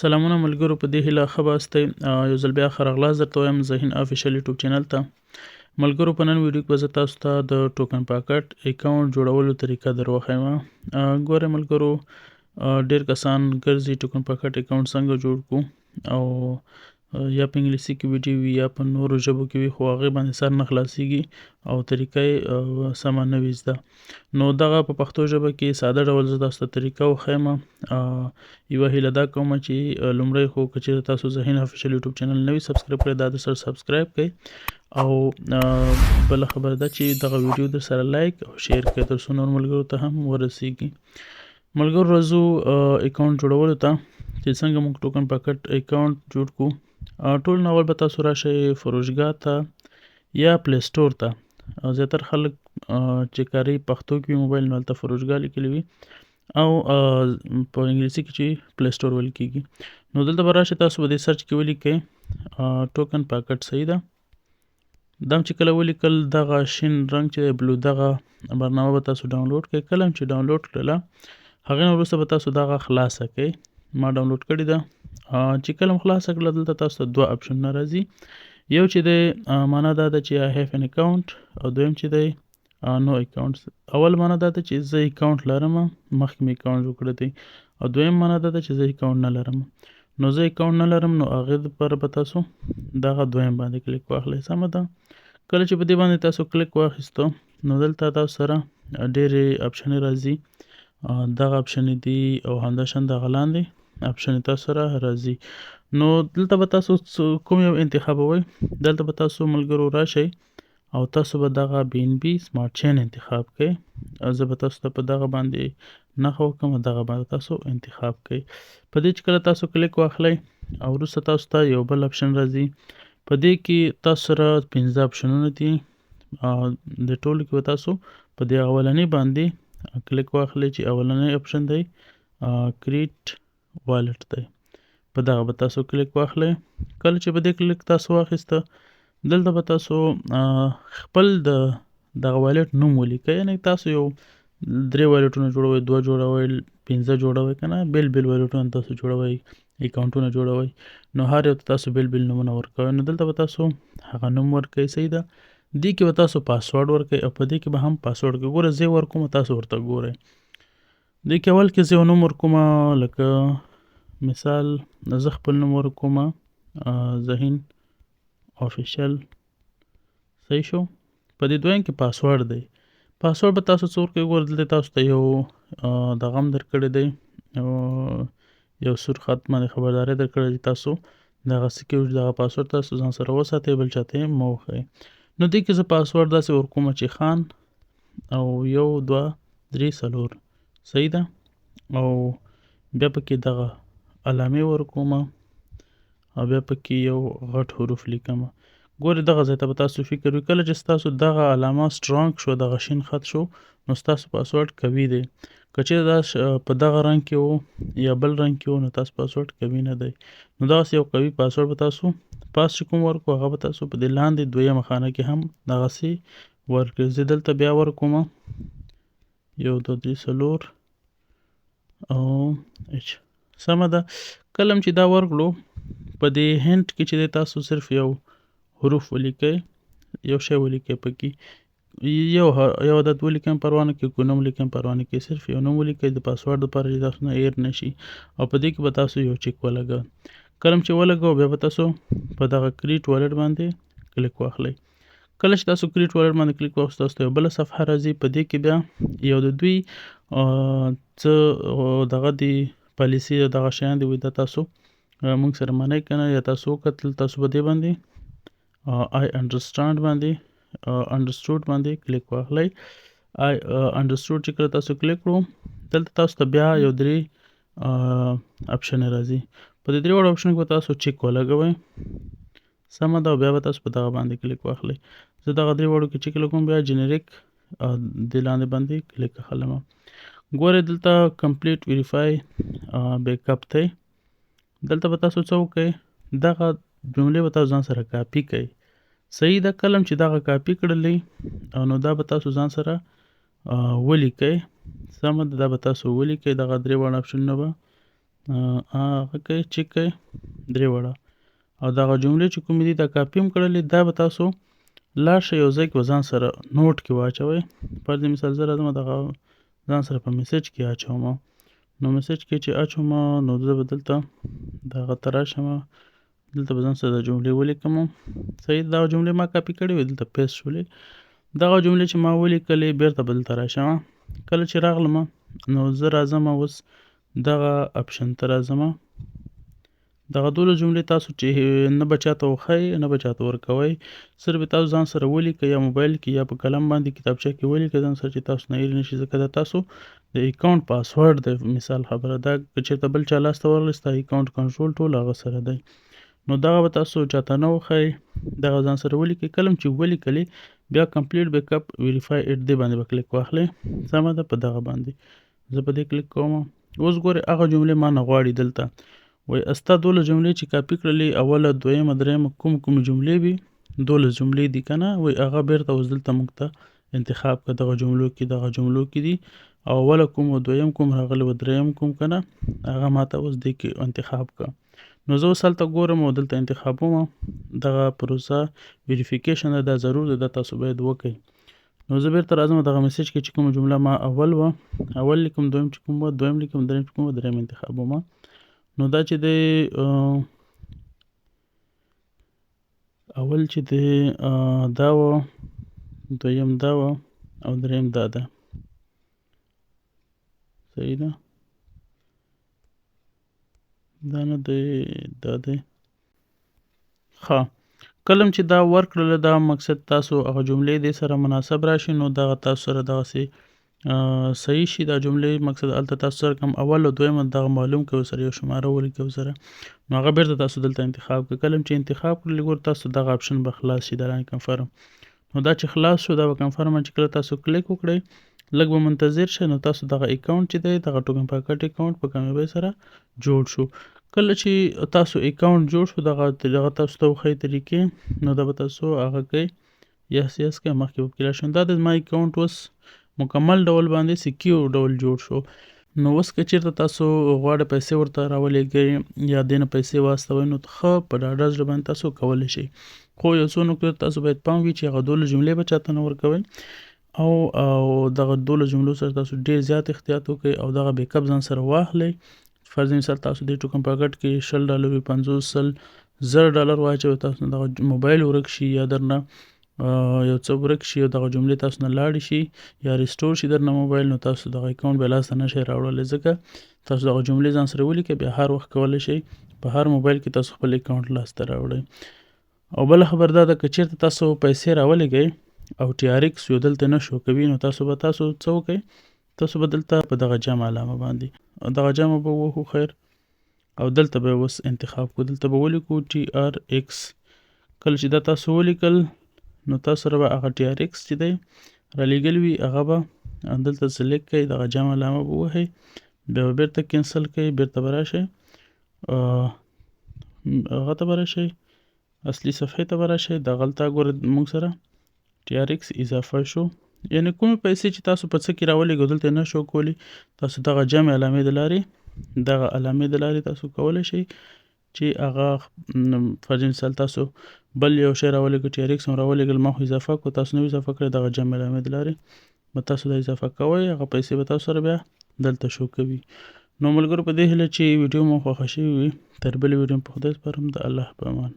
سلامونه ملګرو، په دې هیله ښه باستئ. یو ځل بیا ښه راغلاست درته وایم ذهین افیشیل یوټیوب چینل ته. ملګرو، په نن ویډیو کې به زه تاسو ته د ټوکن پاکټ اکاونټ جوړولو طریقه در وښیم. ګورئ ملګرو، ډېر کسان ګرځي ټوکن پاکټ اکاونټ څنګه جوړ کړو، او یا په انګلیسي کې ویډیو وي یا په نورو ژبو کې وي، خو هغې باندې سر نه خلاصیږي او طریقه یې سمه نه وي زده. نو دغه په پښتو ژبه کې ساده ډول زه تاسو ته طریقه وښیم. یوه هیله دا کوم چې لومړی خو که چېرې تاسو ذهین افیشیل یوټیوب چینل نه وي سبسکرایب کړی، دا درسره سبسکرایب کړئ، او بله خبره ده چې دغه ویډیو در سره لایک او شیر کړئ تر څو نور ملګرو ته هم ورسیږي. ملګرو، راځو اکاونټ جوړولو ته چې څنګه موږ ټوکن پاکټ اکاونټ جوړ کړو. ټول اول به تاسو راشئ فروشګاه ته یا پلی سټور ته. زیاتره خلک چې کاروي پښتو کې موبایل نو هلته فروشګاه لیکلي وي، او په انګلیسي کې چې پلی سټور ویل کېږي. نو دلته به راشئ، تاسو به دې سرچ کې ولیکئ ټوکن پاکټ. صحیح ده. دا چې کله ولیکل دغه شین رنګ چې بلو دغه برنامه به تاسو ډاونلوډ کړئ. کله چې ډاونلوډ کړله هغې نه وروسته به تاسو دغه خلاصه کړئ. ما ډاونلوډ کړې ده. چې کله خلاصه کړله دلته تاسو ته دوه اپشنونه راځي. یو چې دی معنا دا ده چې I have an account، او دویم چې دی نو اکاونټ. اول معنا دا ده چې زه اکاونټ لرم، مخکې مې اکاونټ جوړ کړی دی، او دویم معنا دا ده چې زه اکاونټ نه لرم. نو زه اکاونټ نه لرم، نو هغې دپاره به تاسو دغه دویم باندې کلیک واخلئ. سمه ده. کله چې په دې باندې تاسو کلیک واخیستو نو دلته تاسو سره ډېرې اپشنې راځي. دغه اپشنې دي او همداشان دغه لاندې اپشنې تاسو سره راځي. نو دلته به تاسو کوم یو انتخابوئ. دلته به تاسو ملګرو راشئ او تاسو به دغه BNB سمارټ چین انتخاب کړئ. زه به تاسو ته په دغه باندې نښه وکړم، دغه باندې تاسو انتخاب کړئ. په دې چې کله تاسو کلیک واخلئ او وروسته تاسو ته یو بل اپشن راځي. په دې کې تاسو سره 15 اپشنونه دي. د ټولو کې به تاسو په دې اولنۍ باندې کلیک واخلئ چې اولنۍ اپشن دی کریټ والټ دی. په دغه به تاسو کلیک واخلئ. کله چې په دې کلیک تاسو واخیسته دلته به تاسو خپل دغه والټ نوم ولیکئ. یعنې تاسو یو 3 والټونه جوړوئ، 2 جوړوئ، 15 جوړوئ، که نه بیل بیل والټونه تاسو جوړوئ، اکاونټونه جوړوئ. نو هر یو ته تاسو بیل بیل نومونه ورکوئ. نو دلته به تاسو هغه نوم ورکوئ. صحیح ده. دې کې به تاسو پاسورډ ورکوئ، او په دې کې به هم پاسورډ کوئ. ګوره زه ورکوم، تاسو ورته ګورئ. دې کې اول کې زه یو نوم ورکوم، لکه مثال زه خپل نوم ورکوم ذهین افیشیل. صحیح شو. په دې دویم کې پاسورډ دی. پاسورډ به تاسو څه ورکوئ. ګوره دلته تاسو ته یو دغه هم درکړی دی، یو سور خط باندې خبرداری درکړی چې تاسو دغه سکیورټي دغه پاسورډ تاسو ځان سره وساتئ، بل چاته یې مه وښایئ. نو دې کې زه پاسورډ داسې ورکوم چې خان او 1 2 3 4. صحیح ده. او بیا پکې دغه علامې ورکوم، او بیا پکې یو غټ حروف لیکم. ګورې دغه ځای ته به تاسو فکر وي. کله چې ستاسو دغه علامه سټرانګ شو، دغه شین خط شو، نو ستاسو پاسورډ قوي دی. که چېرې دا په دغه رنګ کې و یا بل رنګ کې و نو تاسو پاسورډ قوي نه دی. نو دغسې یو قوي پاسورډ به تاسو پاس چې کوم ورکړو هغه به تاسو په دې لاندې دویمه خانه کې هم دغسې ورکړئ. زه دلته بیا ورکوم 1 2 3 4 او H. سمه ده. کله چې دا ورکړو په دې هنټ کې چې دی تاسو صرف یو حروف ولیکئ، یو شی ولیکئ. پکې یو عدد ولیکئ، پروا نه کوي، که نوم لیکئ پروا نه کوي، صرف یو نوم ولیکئ د پاسورډ دپاره چې تاسو نه ایر نه شي. او په دې کې به تاسو یو چک ولګوئ. کله چې ولګوئ بیا به تاسو په دغه کریټ والټ باندې کلیک واخلئ. کله چې تاسو کریټ والټ باندې کلیک واخلئ تاسو ته یو بله صفحه راځي. په دې کې بیا یو د دوی څه دغه دی پالیسي یا دغه شیان دی، دا تاسو موږ سره منئ که نه، یا تاسو وکتل تاسو په دې باندې I understand باندې understood باندې کلیک واخلئ. I understood چې کله تاسو کلیک کړو دلته تاسو ته بیا یو 3 اپشن راځي. په دې 3 اپشن کې تاسو چک ولګوئ. سمه ده. او بیا به تاسو په دغه باندې کلیک واخلئ. زه دغه 3 وړو کې چک لګوم، بیا جنریک د لاندې باندې کلیک اخلم. ګورئ دلته کمپلیټ ویریفای بیک اپ دی. دلته به تاسو څه وکئ، دغه جملې به تاسو ځان سره کاپي کئ. صحیح ده. کلم چې دغه کاپي کړلې نو دا به تاسو ځان سره ولیکئ. سمه ده. دا به تاسو ولیکئ. دغه 3 اپشنونه به هغه کوئ چک کوئ 3 وړه او دغه جملې چې کومې دي دا کاپي هم کړلې دا به تاسو لاړ شئ یو ځای کې به ځان سره نوټ کې واچوئ. فرض مثال زه راځم دغه ځان سره په میسج کې اچوم. نو میسج کې چې اچوم نو زه به دلته دغه ته راشم، دلته به ځان سره د جملې ولیکم. صحیح، دغه جملې ما کاپي کړې وې دلته پیسټ شولې. دغه جملې چې ما ولیکلې بیرته به دلته راشم. کله چې راغلم نو زه راځم اوس دغه اپشن ته راځم. دغه 12 جملې تاسو چې نه به چاته وښایئ نه به چاته ورکوئ، صرف یې تاسو ځان سره ولیکئ یا موبایل کې یا په قلم باندې کتابچه کې ولیکئ ځان سره چې تاسو نه هېرې نه شي، ځکه دا تاسو د اکاونټ پاسورډ دی. مثال خبره دا که چېرته بل چا لاسته ورغلی ستا اکاونټ کنټرول ټول هغه سره دی. نو دغه به تاسو چاته نه وښایئ، دغه ځان سره ولیکئ. کله چې ولیکلې بیا کمپلیټ بیک اپ ویریفای ایټ دې باندې به کلیک واخلئ. سمه ده، په دغه باندې زه په دې کلیک کوم. اوس ګورئ هغه جملې ما نه غواړي دلته وایي ستا 12 جملې چې کاپي کړلې اوله دویمه درېیمه کومې جملې وي 12 جملې دي که نه، وایي هغه بیرته اوس دلته موږ ته انتخاب کړه. دغه جملو کې دي او اوله کوم و دویم کوم راغلی و درېیم کوم که نه، هغه ماته اوس دې کې انتخاب کړه. نو زه اوس هلته ګورم او دلته انتخابوم. دغه پروسه ویریفیکیشن ده، دا ضرور ده، دا تاسو باید وکړئ. نو زه بیرته راځم دغه میسج کې چې کومه جمله ما اول لیکم، دویم چې کوم و دویم لیکم، درېیم چې کوم و درېیم انتخابوم. نو دا چې دی اول چې دی دا و، دویم دا و او درېیم دا ده. صحیح ده، دا نه دی، دا دی. ښه، کله چې دا ورکړله دا مقصد تاسو هغه جملې دې سره مناسب راشي نو دغه تاسو سره دغسې صحیح شي دا جملې. مقصد هلته تاسو سره کوم اول او دویمه دغه معلوم کړئ ورسره یو شماره ولیکئ ورسره، نو هغه بیرته تاسو دلته انتخاب کړئ. کله چې انتخاب کړلې ګور تاسو دغه اپشن به خلاص شي د ران کنفرم. نو دا چې خلاص شو دا به کنفرم چې کله تاسو کلیک وکړئ لږ به منتظر شئ نو تاسو دغه اکاونټ چې دی دغه ټوکن پاکټ اکاونټ په کامیابۍ سره جوړ شو. کله چې تاسو اکاونټ جوړ شو دغه تاسو ته وښایي طریقې، نو دا به تاسو هغه کوئ یس کوئ مخکې به پکې راشئ. دا د زما اکاونټ اوس مکمل ډول باندې سکیور ډول جوړ شو. نو اوس که چېرته تاسو غواړئ پیسې ورته راولېږئ یا دې نه پیسې واستوئ نو ښه په ډاډه زړه باندې تاسو کولی شئ. خو یو څو نکتو تاسو باید پام وي چې هغه 12 جملې به چاته نه ورکوئ او دغه 12 جملو سره تاسو ډېر زیات احتیاط وکړئ او دغه بیک اپ ځان سره واخلئ. فرض مثال تاسو دې ټوکن پاکټ کې $100 وي، 50 $100 واچوئ، تاسو نه دغه موبایل ورک شي یا درنه یو څه ورک شي او دغه جملې تاسو نه لاړې شي یا ریسټور شي درنه موبایل، نو تاسو دغه اکاونټ بیا لاسته نه شئ راوړلی، ځکه تاسو دغه جملې ځان سره ولیکئ بیا هر وخت کولی شئ په هر موبایل کې تاسو خپل اکاونټ لاسته راوړئ. او بله خبر دا ده که چېرته تاسو پیسې راولېږئ او TRX یو دلته نه شو کوي نو تاسو څه وکئ، تاسو به دلته په دغه جمع علامه باندې دغه جمع به ووهو خیر او دلته به اوس انتخاب کړو، دلته به ولیکو TRX. کله چې دا تاسو ولیکل نو تاسو سره به هغه TRX چې دی رالیږلی وي هغه به دلته سلیکټ کړئ، دغه جمع علامه به ووهئ، بیا به بیرته کینسل کړئ، بیرته به راشئ هغه ته به راشئ اصلي صفحې ته به راشئ. دغلته ګوره موږ سره TRX اضافه شو، یعنی کومې پیسې چې تاسو په څه کې راولېږئ دلته نه شو کولی، تاسو دغه جمع علامې د لارې تاسو کولی شئ چې هغه فرض مثال تاسو بل یو شی راولېږئ TRX هم راولېږل، ما خو اضافه کړو، تاسو نو اضافه کړئ، دغه جمع علامې د لارې به تاسو دا اضافه کوئ، هغه پیسې به تاسو سره بیا دلته شو کوي. نو ملګرو په دې هیله چې ویډیو مو خوښه شوې وي، تر بلې ویډیو په خدای سپارم، د الله په امان.